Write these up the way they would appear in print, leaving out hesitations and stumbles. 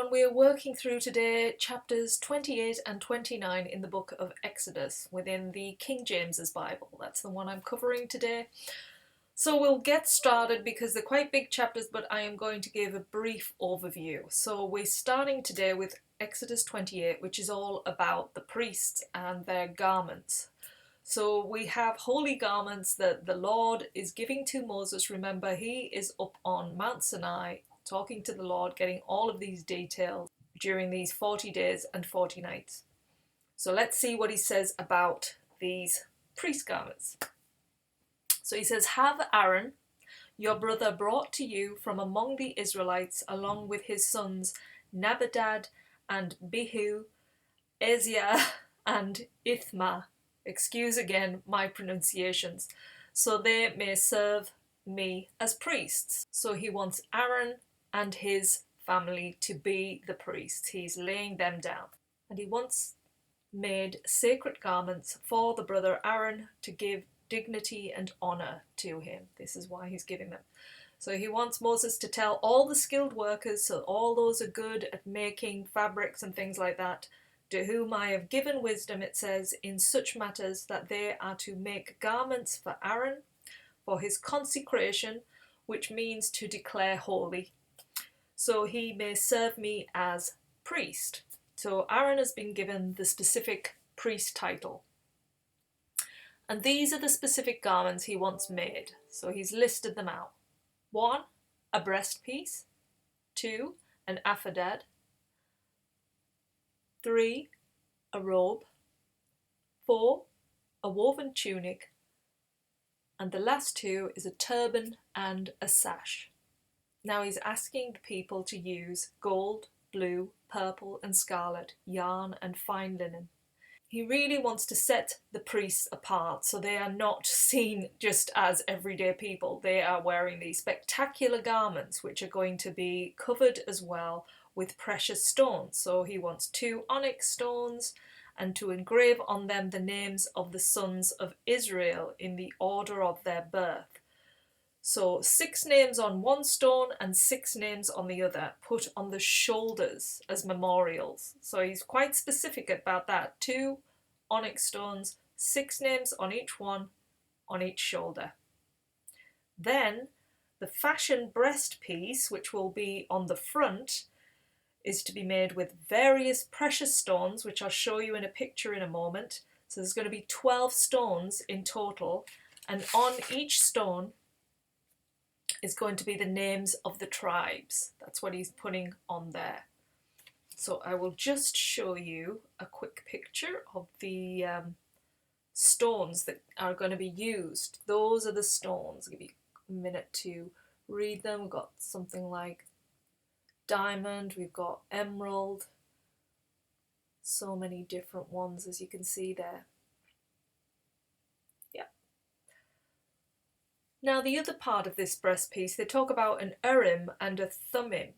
everyone. We are working through today chapters 28 and 29 in the book of Exodus within the King James's Bible. That's the one I'm covering today. So we'll get started because they're quite big chapters, but I am going to give a brief overview. So we're starting today with Exodus 28, which is all about the priests and their garments. So we have holy garments that the Lord is giving to Moses. Remember, he is up on Mount Sinai talking to the Lord, getting all of these details during these 40 days and 40 nights. So let's see what he says about these priest garments. So he says, "Have Aaron, your brother, brought to you from among the Israelites, along with his sons Nabadad and Bihu, Eziah and Ithma." Excuse again my pronunciations. "So they may serve me as priests." So he wants Aaron and his family to be the priests. He's laying them down. And he wants made sacred garments for the brother Aaron to give dignity and honour to him. This is why he's giving them. So he wants Moses to tell all the skilled workers, so all those are good at making fabrics and things like that, to whom I have given wisdom, it says, in such matters, that they are to make garments for Aaron, for his consecration, which means to declare holy, so he may serve me as priest. So Aaron has been given the specific priest title. And these are the specific garments he wants made. So he's listed them out. 1, a breastpiece. 2, an ephod. 3, a robe. 4, a woven tunic. And the last 2 is a turban and a sash. Now he's asking the people to use gold, blue, purple and scarlet, yarn and fine linen. He really wants to set the priests apart so they are not seen just as everyday people. They are wearing these spectacular garments which are going to be covered as well with precious stones. So he wants 2 onyx stones and to engrave on them the names of the sons of Israel in the order of their birth. So 6 names on one stone and 6 names on the other, put on the shoulders as memorials. So he's quite specific about that. 2 onyx stones, 6 names on each one, on each shoulder. Then the fashion breast piece, which will be on the front, is to be made with various precious stones, which I'll show you in a picture in a moment. So there's going to be 12 stones in total, and on each stone is going to be the names of the tribes. That's what he's putting on there. So I will just show you a quick picture of the stones that are going to be used. Those are the stones. I'll give you a minute to read them. We've got something like diamond, we've got emerald, so many different ones as you can see there. Now the other part of this breast piece, they talk about an Urim and a Thummim.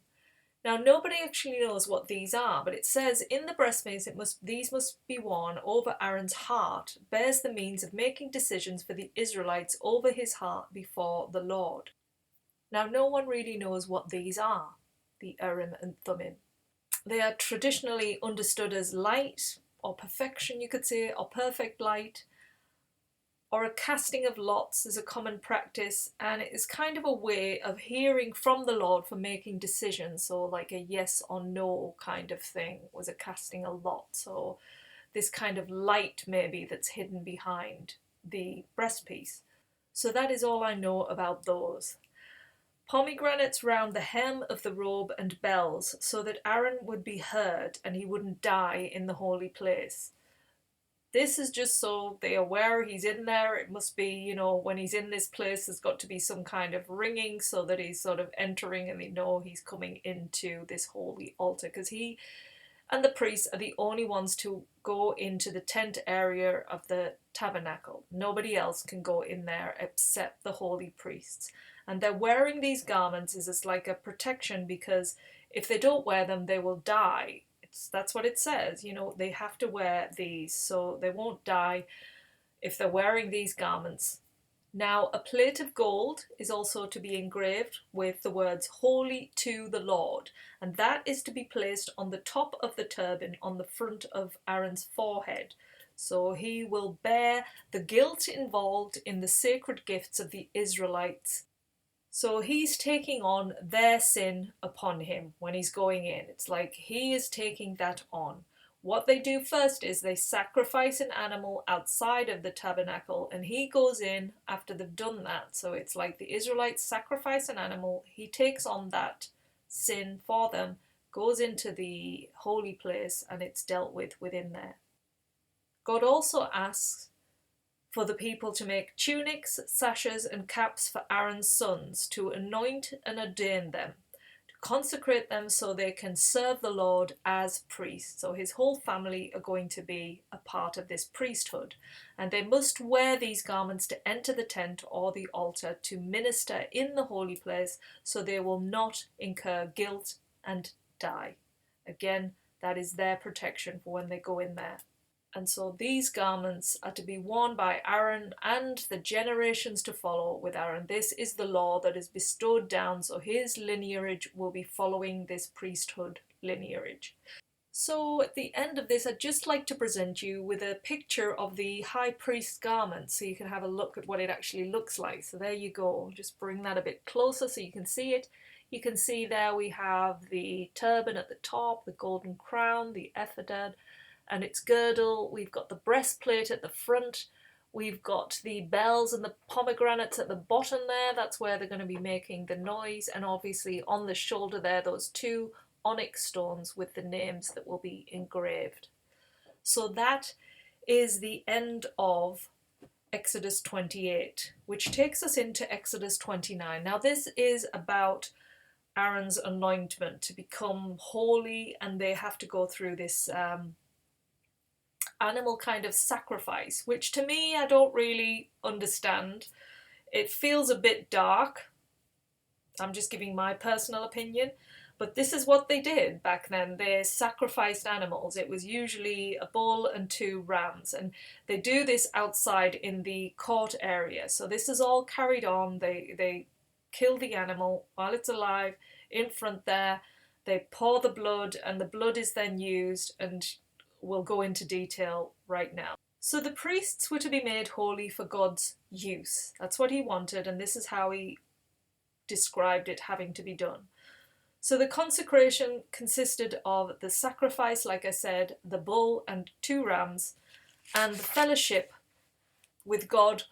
Now nobody actually knows what these are, but it says in the breast piece these must be worn over Aaron's heart, bears the means of making decisions for the Israelites over his heart before the Lord. Now no one really knows what these are, the Urim and Thummim. They are traditionally understood as light or perfection, you could say, or perfect light, or a casting of lots is a common practice, and it is kind of a way of hearing from the Lord for making decisions. So like a yes or no kind of thing was a casting of lots, or this kind of light maybe that's hidden behind the breastpiece. So that is all I know about those. Pomegranates round the hem of the robe and bells, so that Aaron would be heard and he wouldn't die in the holy place. This is just so they are aware he's in there. It must be, you know, when he's in this place, there's got to be some kind of ringing so that he's sort of entering and they know he's coming into this holy altar, because he and the priests are the only ones to go into the tent area of the tabernacle. Nobody else can go in there except the holy priests. And they're wearing these garments as like a protection, because if they don't wear them, they will die. That's what it says, you know, they have to wear these so they won't die if they're wearing these garments. Now, a plate of gold is also to be engraved with the words "Holy to the Lord," and that is to be placed on the top of the turban on the front of Aaron's forehead. So he will bear the guilt involved in the sacred gifts of the Israelites. So he's taking on their sin upon him when he's going in. It's like he is taking that on. What they do first is they sacrifice an animal outside of the tabernacle, and he goes in after they've done that. So it's like the Israelites sacrifice an animal, he takes on that sin for them, goes into the holy place, and it's dealt with within there. God also asks for the people to make tunics, sashes, and caps for Aaron's sons, to anoint and ordain them, to consecrate them so they can serve the Lord as priests. So his whole family are going to be a part of this priesthood, and they must wear these garments to enter the tent or the altar to minister in the holy place, so they will not incur guilt and die. Again, that is their protection for when they go in there. And so these garments are to be worn by Aaron and the generations to follow with Aaron. This is the law that is bestowed down, so his lineage will be following this priesthood lineage. So at the end of this, I'd just like to present you with a picture of the high priest's garment, so you can have a look at what it actually looks like. So there you go. Just bring that a bit closer so you can see it. You can see there we have the turban at the top, the golden crown, the ephod and its girdle. We've got the breastplate at the front. We've got the bells and the pomegranates at the bottom there. That's where they're going to be making the noise. And obviously on the shoulder there, those two onyx stones with the names that will be engraved. So that is the end of Exodus 28, which takes us into Exodus 29. Now this is about Aaron's anointment to become holy, and they have to go through this animal kind of sacrifice, which to me I don't really understand. It feels a bit dark. I'm just giving my personal opinion, but this is what they did back then. They sacrificed animals. It was usually a bull and 2 rams, and they do this outside in the court area. So this is all carried on. They kill the animal while it's alive in front there. They pour the blood, and the blood is then used, and we'll go into detail right now. So the priests were to be made holy for God's use. That's what he wanted, and this is how he described it having to be done. So the consecration consisted of the sacrifice, like I said, the bull and 2 rams, and the fellowship with God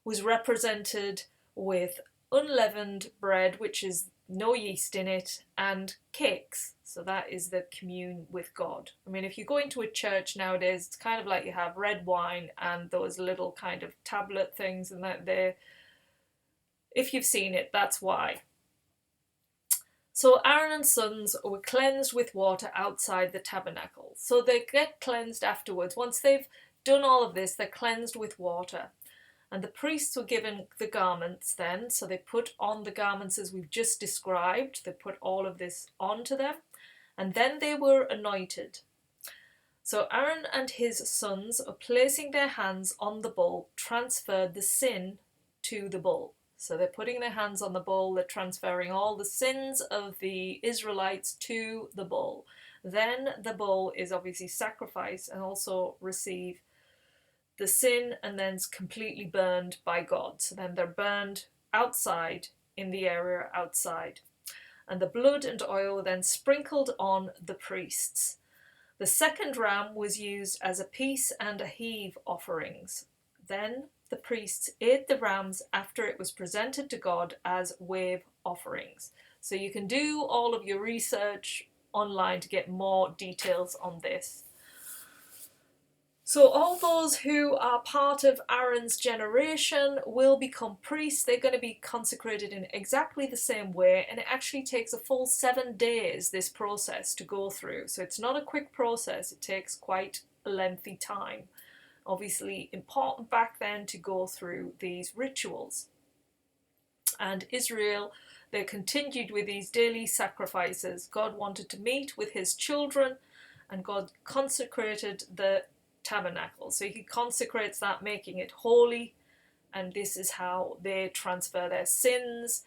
was represented with unleavened bread, which is no yeast in it, and cakes. So that is the commune with God. I mean, if you go into a church nowadays, it's kind of like you have red wine and those little kind of tablet things, and that there, if you've seen it, that's why. So Aaron and sons were cleansed with water outside the tabernacle. So they get cleansed afterwards. Once they've done all of this, they're cleansed with water. And the priests were given the garments then, so they put on the garments as we've just described. They put all of this onto them, and then they were anointed. So Aaron and his sons, placing their hands on the bull, transferred the sin to the bull. So they're putting their hands on the bull, they're transferring all the sins of the Israelites to the bull. Then the bull is obviously sacrificed and also receive the sin, and then it's completely burned by God. So then they're burned outside, in the area outside. And the blood and oil were then sprinkled on the priests. The second ram was used as a peace and a heave offerings. Then the priests ate the rams after it was presented to God as wave offerings. So you can do all of your research online to get more details on this. So all those who are part of Aaron's generation will become priests. They're going to be consecrated in exactly the same way, and it actually takes a full 7 days, this process, to go through. So it's not a quick process, it takes quite a lengthy time. Obviously important back then to go through these rituals. And Israel, they continued with these daily sacrifices. God wanted to meet with his children, and God consecrated the tabernacle. So he consecrates that, making it holy, and this is how they transfer their sins,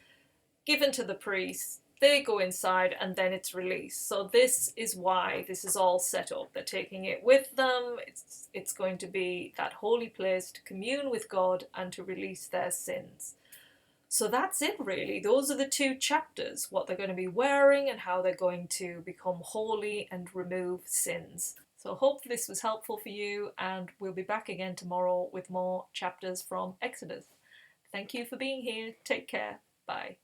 given to the priest. They go inside and then it's released. So this is why this is all set up. They're taking it with them. It's going to be that holy place to commune with God and to release their sins. So that's it really. Those are the 2 chapters, what they're going to be wearing and how they're going to become holy and remove sins. So hope this was helpful for you, and we'll be back again tomorrow with more chapters from Exodus. Thank you for being here. Take care. Bye.